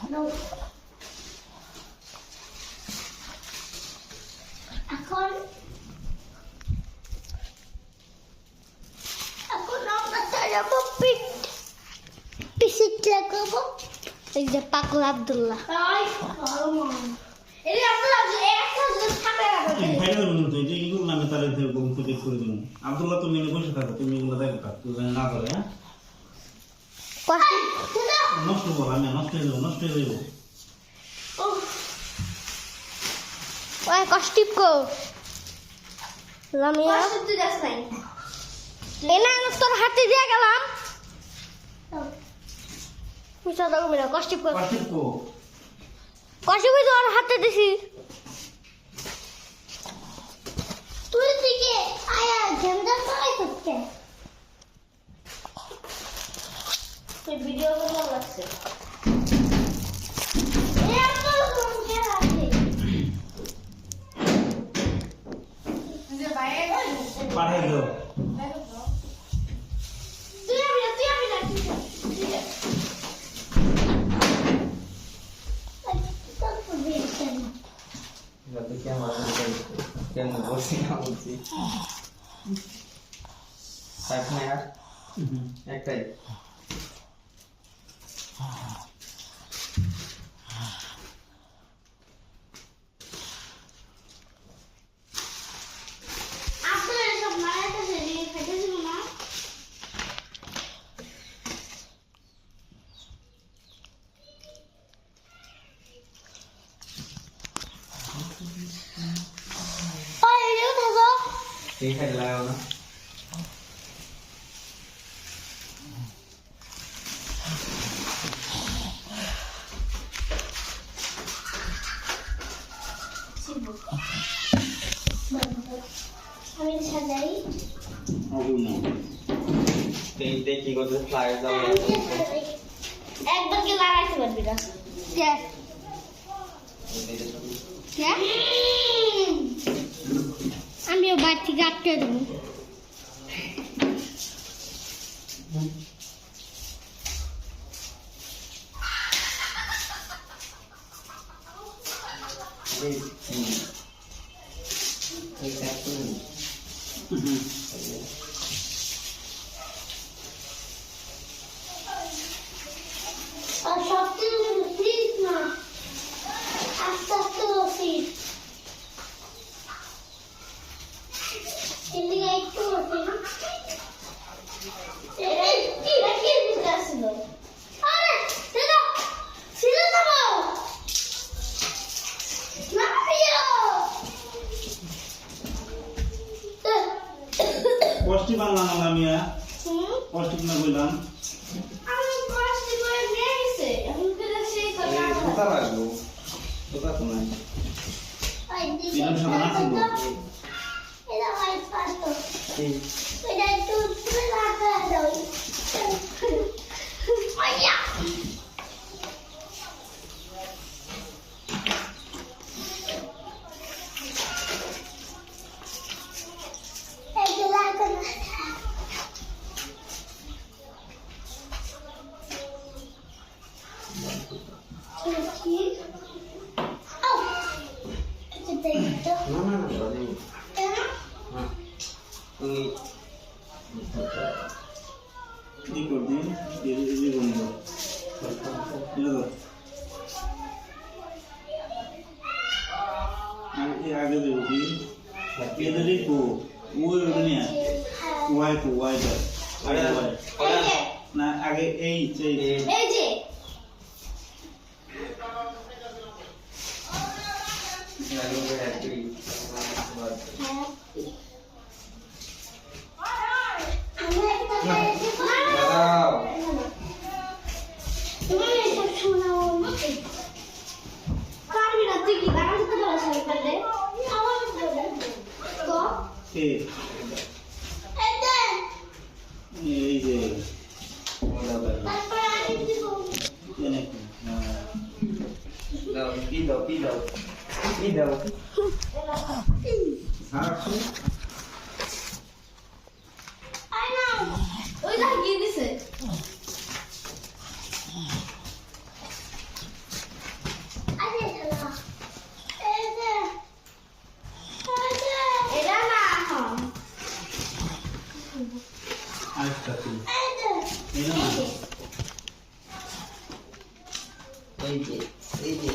এখন আমরা চালাবো পিসিট লাগাবো এই যে পাগল আব্দুল্লাহ আব্দুল্লাহ তুমি বসে থাকো তুমি এগুলো দেখো তুমি না করে হ্যাঁ নষ্ট করো আমি নষ্ট হয়ে যাবো ওই কষ্টিপ কো লামিয়া এনা তোর হাতে দিয়ে গেলাম মিছা দাও মেরা কষ্টিপ কো কষ্টিপ তোর হাতে দিছি তুই দিকে আয়া গেমটা চালাই করতে এই ভিডিও ভালো লাগছে পাঠাই দাও কেমন বলছি না বলছি একটাই ঠিক আছে লাগাও না আমি সাজাই কি করতে ফ্লাইট দাও একবার কি লাগাইতে পারবি না আমিও বাড়ি থেকে আটকে দেবো আর সবচেয়ে প্লিজ না আস্তে আস্তে বসি এদিকে একটু বসি এই কি রাখি দিতে আসলো আরে সেটা ছিল না বাবা না প্রিয় কষ্টি বাংলা না আমিয়া কষ্টি না বললাম আমি কষ্ট করে নিয়ে গেছে এখন ফিরে সেই কথা কোথা লাগবো কোথা তো নাই আই দিছি তিন সমান আছে এটা ভাই পাস্তো এই এটা একটু তুলে রাখা দাও আয়া এই যে লাগা না কি আউ এটা দেখো না না না বাজে হ্যাঁ তুমি কি করবি এই বন্ধ এটা দাও আমি আগে দেবো কি এটা দেখো ওই নিয়ে ওয়াই তো ওয়াই দাও আগে ওয়াই না আগে এই যে এই যে লাগবে হ্যাপি আমি একটা দাও তুমি এটা শোনাও পারবি না তুই কি বানাতে পারছিস আমি পারলে আমার তো এই এটা এই যে তারপর আমি দিব এনে দাও কি দাও সারাক্ষণ আই নাও ওই লাগিয়ে দিছে আরেকটা তুল এই যে এই না এই যে এই যে